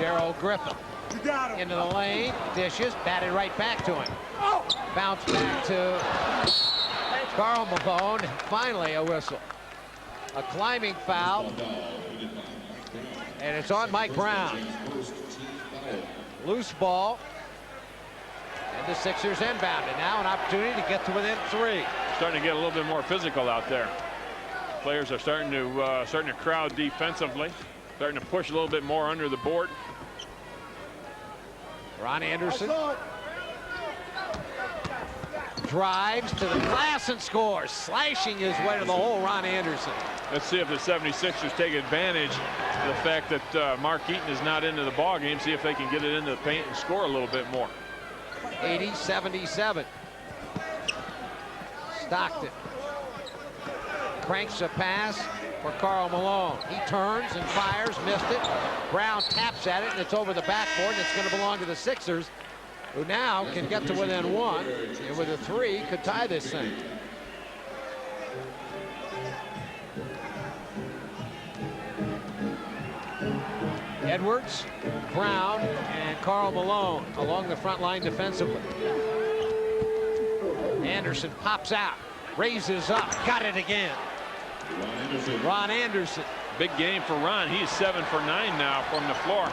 Darrell Griffin into the lane, dishes, batted right back to him. Bounce back to Karl Malone. Finally a whistle. A climbing foul. And it's on Mike Brown. Loose ball. And the Sixers inbound. And now an opportunity to get to within 3. Starting to get a little bit more physical out there. Players are starting to crowd defensively. Starting to push a little bit more under the board. Ron Anderson drives to the glass and scores, slashing his way to the hole. Ron Anderson. Let's see if the 76ers take advantage of the fact that Mark Eaton is not into the ball game. See if they can get it into the paint and score a little bit more. 80-77. Stockton cranks a pass for Karl Malone. He turns and fires, missed it. Brown taps at it, and it's over the backboard, and it's going to belong to the Sixers, who now can get to within 1, and with a 3 could tie this thing. Edwards, Brown, and Karl Malone along the front line defensively. Anderson pops out, raises up, got it again. Ron Anderson. Big game for Ron. He's 7 for 9 now from the floor.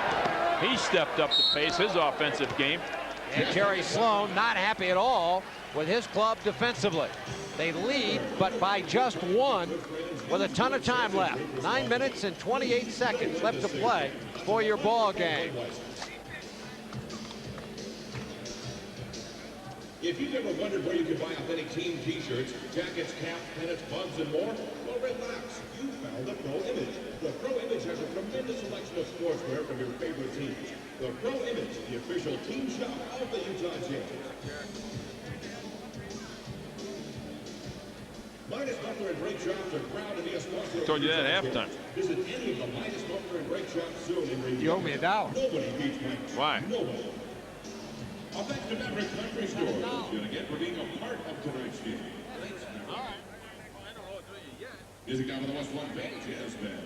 He stepped up the pace, his offensive game. And Jerry Sloan not happy at all with his club defensively. They lead, but by just 1 with a ton of time left. 9 minutes and 28 seconds left to play for your ball game. If you've ever wondered where you can buy authentic team t-shirts, jackets, caps, pennants, mugs, and more, well, relax. You found the Pro Image. The Pro Image has a tremendous selection of sportswear from your favorite teams. The Pro Image, the official team shop of the Utah Jazz. Midas Butler and Brake Shops are proud to be a sponsor. Told you that at halftime. Visit any of the Midas Butler and Brake Shops soon in review. You owe me $1. Nobody beats Midas. Why? Nobody. Well, thanks to Maverick Country Store. You're going to get for being a part of tonight's game. All right. I don't know what to do yet. Music down on the West 1 page. Yes, man.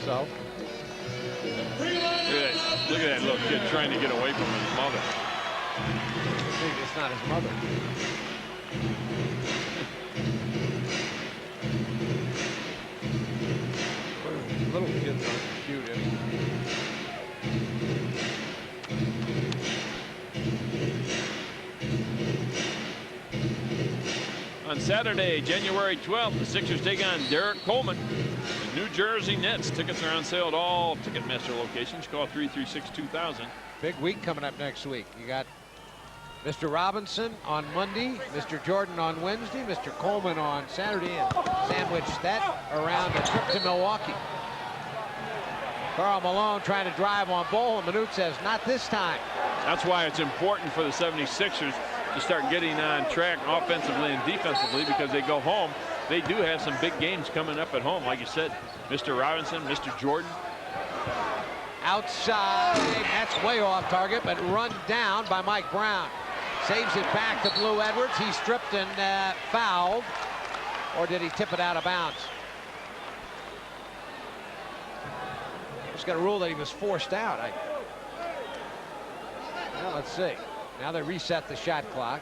So. Look at that little kid trying to get away from his mother. It's not his mother. Little kids aren't cute anymore. On Saturday, January 12th, the Sixers take on Derek Coleman. The New Jersey Nets. Tickets are on sale at all Ticketmaster locations. Call 336-2000. Big week coming up next week. You got Mr. Robinson on Monday, Mr. Jordan on Wednesday, Mr. Coleman on Saturday, and sandwich that around a trip to Milwaukee. Karl Malone trying to drive on Bol, and Manute says, not this time. That's why it's important for the 76ers to start getting on track offensively and defensively, because they go home. They do have some big games coming up at home. Like you said, Mr. Robinson, Mr. Jordan. Outside, that's way off target, but run down by Mike Brown. Saves it back to Blue Edwards. He stripped and fouled. Or did he tip it out of bounds? Just got a rule that he was forced out. Well, let's see. Now they reset the shot clock.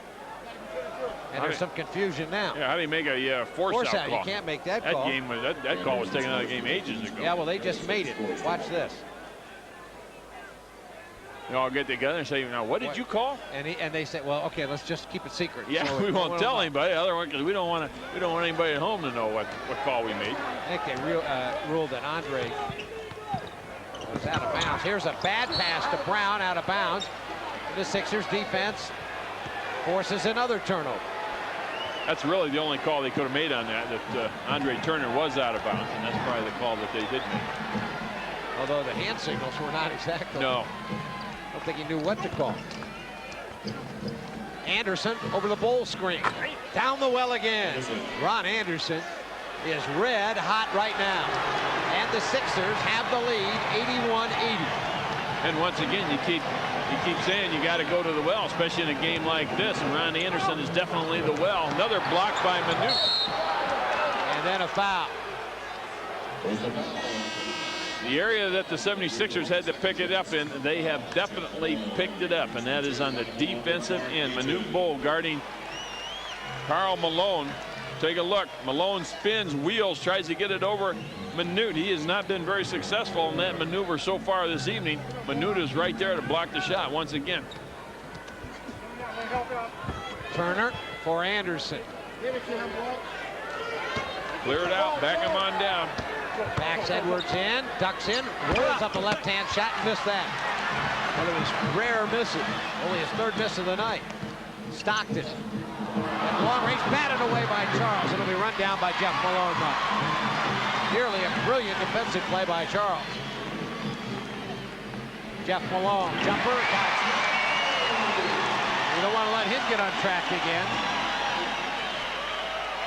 And there's some confusion now. Yeah, how do you make a force out call? You can't make that call. That call was taken out of the game ages ago. Yeah, well, they just made it. Watch this. They all get together and say, now, what did you call? And they say, well, okay, let's just keep it secret. Yeah, so we won't tell anybody. Otherwise, because we don't want anybody at home to know what call we made. I think they ruled that Andre was out of bounds. Here's a bad pass to Brown, out of bounds. The Sixers defense forces another turnover. That's really the only call they could have made on that Andre Turner was out of bounds, and that's probably the call that they did make. Although the hand signals were not exactly. No. don't think he knew what to call. Anderson over the bowl screen. Down the well again. Ron Anderson is red hot right now. And the Sixers have the lead, 81-80. And once again, you keep saying you got to go to the well, especially in a game like this. And Ron Anderson is definitely the well. Another block by Manute. And then a foul. The area that the 76ers had to pick it up in, they have definitely picked it up, and that is on the defensive end. Manute Bol guarding Karl Malone. Take a look. Malone spins, wheels, tries to get it over Manute. He has not been very successful in that maneuver so far this evening. Manute is right there to block the shot once again. Turner for Anderson. Clear it out, back him on down. Backs Edwards in, ducks in, rolls up a left-hand shot and missed that. One of his rare misses, only his third miss of the night. Stockton. And long range batted away by Charles. It'll be run down by Jeff Malone. Nearly a brilliant defensive play by Charles. Jeff Malone, jumper. You don't want to let him get on track again.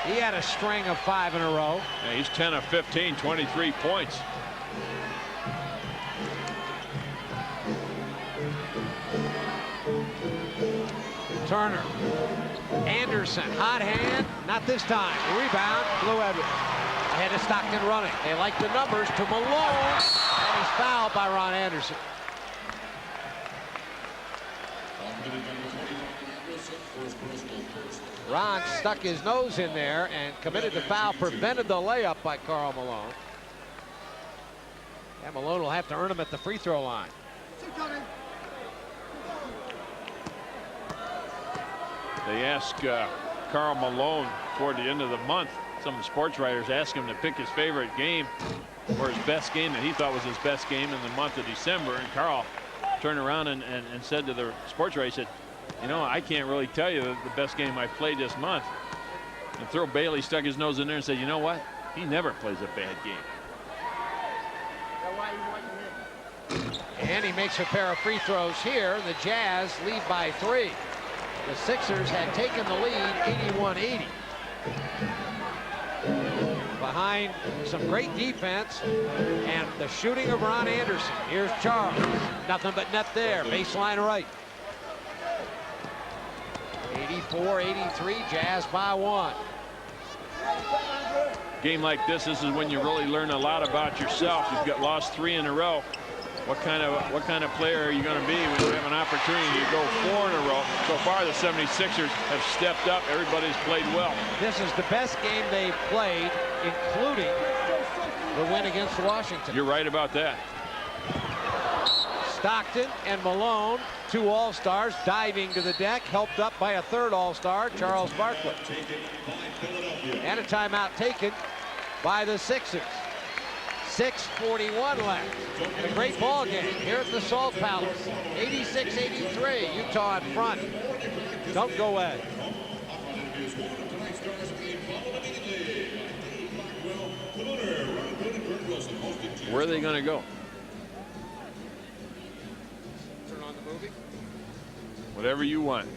He had a string of 5 in a row. Yeah, he's 10 of 15, 23 points. Turner. Anderson, hot hand, not this time. Rebound, Blue Edwards. Ahead of Stockton running. They like the numbers to Malone, and he's fouled by Ron Anderson. Ron stuck his nose in there and committed the foul, prevented the layup by Karl Malone. And Malone will have to earn him at the free throw line. They ask Karl Malone toward the end of the month. Some of the sports writers asked him to pick his favorite game or his best game that he thought was his best game in the month of December. And Karl turned around and said to the sports writer, he said, you know, I can't really tell you the best game I've played this month. And Thurl Bailey stuck his nose in there and said, you know what? He never plays a bad game. And he makes a pair of free throws here. The Jazz lead by 3. The Sixers had taken the lead 81-80. Behind some great defense and the shooting of Ron Anderson. Here's Charles. Nothing but net there. Baseline right. 84-83, Jazz by 1. Game like this is when you really learn a lot about yourself. You've got lost 3 in a row. What kind of player are you going to be when you have an opportunity to go 4 in a row? So far, the 76ers have stepped up. Everybody's played well. This is the best game they've played, including the win against Washington. You're right about that. Stockton and Malone, 2 All-Stars, diving to the deck, helped up by a 3rd All-Star, Charles Barkley. And a timeout taken by the Sixers. 6:41 left. And a great ball game here at the Salt Palace. 86-83, Utah in front. Don't go away. Where are they going to go? Turn on the movie. Whatever you want.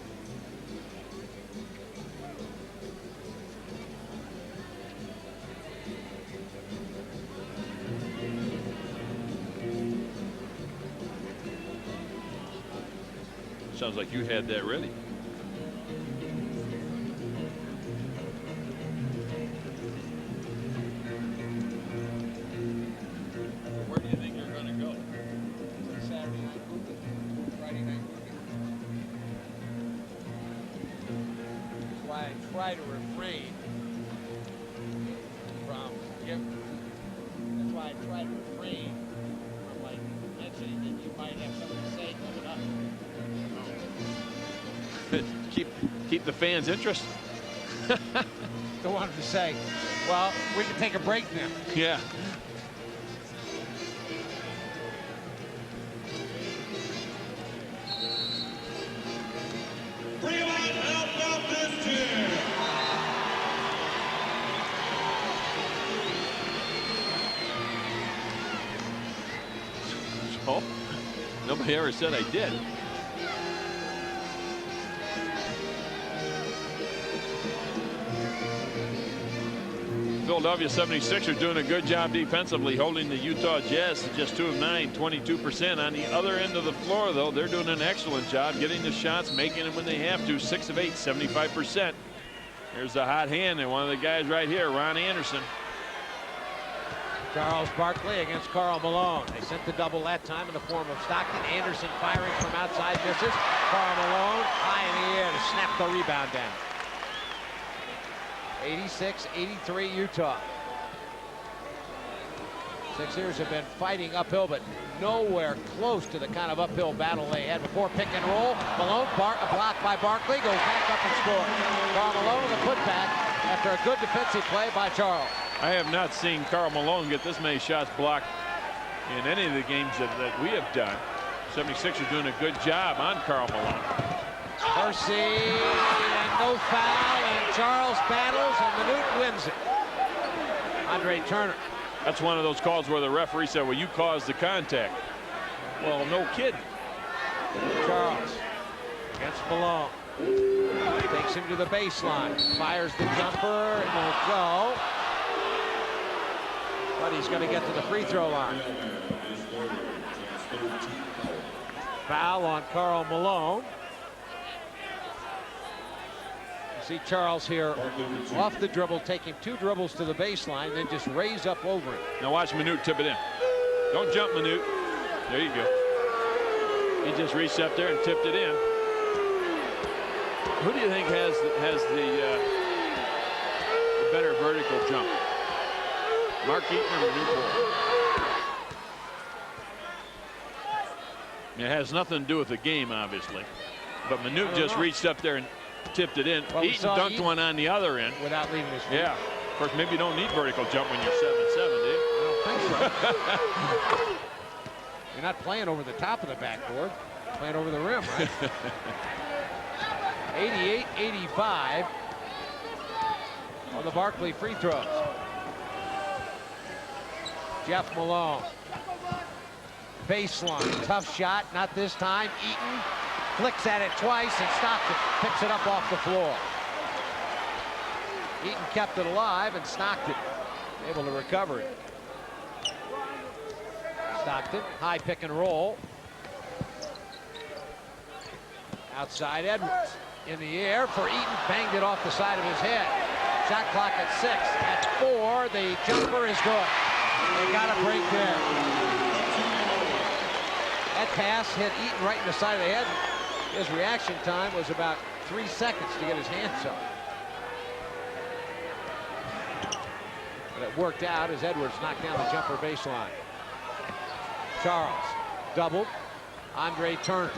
Sounds like you had that ready. Where do you think you're going to go? Saturday night movie, Friday night movie. That's why I try to refrain from that's why I try to refrain from like mentioning that you might have something to say coming up. keep the fans interested. Don't want him to say, well, we can take a break now. Yeah. Bring him out of this chair. So, Nobody ever said I did. Philadelphia 76ers doing a good job defensively, holding the Utah Jazz to just 2 of 9, 22%. On the other end of the floor, though, they're doing an excellent job getting the shots, making them when they have to. 6 of 8, 75%. Here's the hot hand, and one of the guys right here, Ron Anderson. Charles Barkley against Karl Malone. They sent the double that time in the form of Stockton. Anderson firing from outside, misses. Karl Malone high in the air to snap the rebound down. 86-83 Utah. Sixers have been fighting uphill, but nowhere close to the kind of uphill battle they had before. Pick and roll. Malone, blocked by Barkley, goes back up and scores. Karl Malone with a putback after a good defensive play by Charles. I have not seen Karl Malone get this many shots blocked in any of the games that we have done. 76ers doing a good job on Karl Malone. Percy, and no foul, and Charles battles, and Manute wins it. Andre Turner. That's one of those calls where the referee said, well, you caused the contact. Well, no kidding. Charles against Malone. Takes him to the baseline. Fires the jumper. It won't go. But he's going to get to the free throw line. Foul on Karl Malone. See Charles here off the dribble, taking 2 dribbles to the baseline, and then just raise up over it. Now watch Manute tip it in. Don't jump, Manute. There you go. He just reached up there and tipped it in. Who do you think has the better vertical jump? Mark Eaton or Manute? It has nothing to do with the game, obviously. But Manute just reached up there and tipped it in. Well, Eaton dunked one on the other end. Without leaving his feet. Yeah. Of course, maybe you don't need vertical jump when you're 7'7", do you? I don't think so. You're not playing over the top of the backboard. You're playing over the rim, right? 88-85 on the Barkley free throws. Jeff Malone. Baseline. Tough shot. Not this time. Eaton flicks at it twice, and Stockton picks it up off the floor. Eaton kept it alive, and Stockton able to recover it. Stockton, high pick and roll. Outside Edwards. In the air for Eaton, banged it off the side of his head. Shot clock at 6. At 4, the jumper is good. They got a break there. That pass hit Eaton right in the side of the head. His reaction time was about 3 seconds to get his hands up. But it worked out as Edwards knocked down the jumper baseline. Charles doubled. Andre Turner.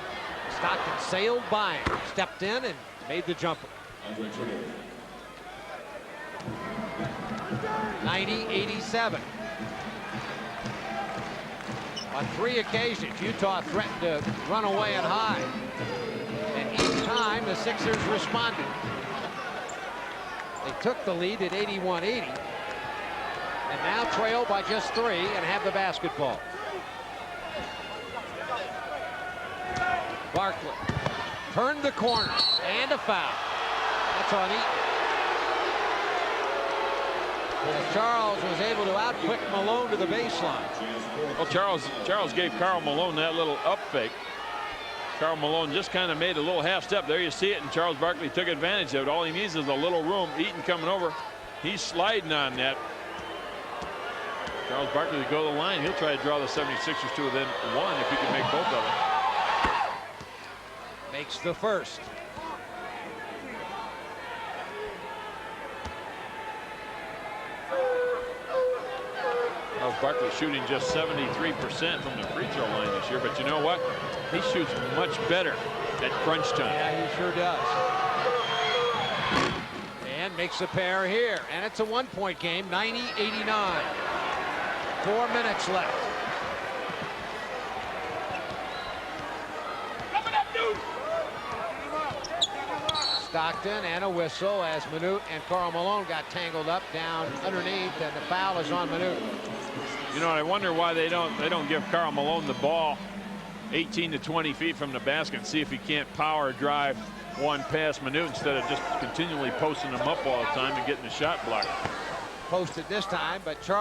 Stockton sailed by him, stepped in, and made the jumper. 90-87. On 3 occasions, Utah threatened to run away and hide. And each time, the Sixers responded. They took the lead at 81-80. And now trail by just 3 and have the basketball. Barkley turned the corner, and a foul. That's on Eaton. As Charles was able to out-quick Malone to the baseline. Well, Charles gave Karl Malone that little up fake. Karl Malone just kind of made a little half step. There you see it, and Charles Barkley took advantage of it. All he needs is a little room. Eaton coming over. He's sliding on that. Charles Barkley to go to the line. He'll try to draw the 76ers to within 1 if he can make both of them. Makes the first. Charles Barkley shooting just 73% from the free throw line this year, but you know what? He shoots much better at crunch time. Yeah, he sure does. And makes a pair here. And it's a 1-point game, 90-89. 4 minutes left. Stockton and a whistle as Manute and Karl Malone got tangled up down underneath, and the foul is on Manute. You know, I wonder why they don't give Karl Malone the ball 18 to 20 feet from the basket and see if he can't power drive one past Manute instead of just continually posting him up all the time and getting the shot blocked. Posted this time, but Charles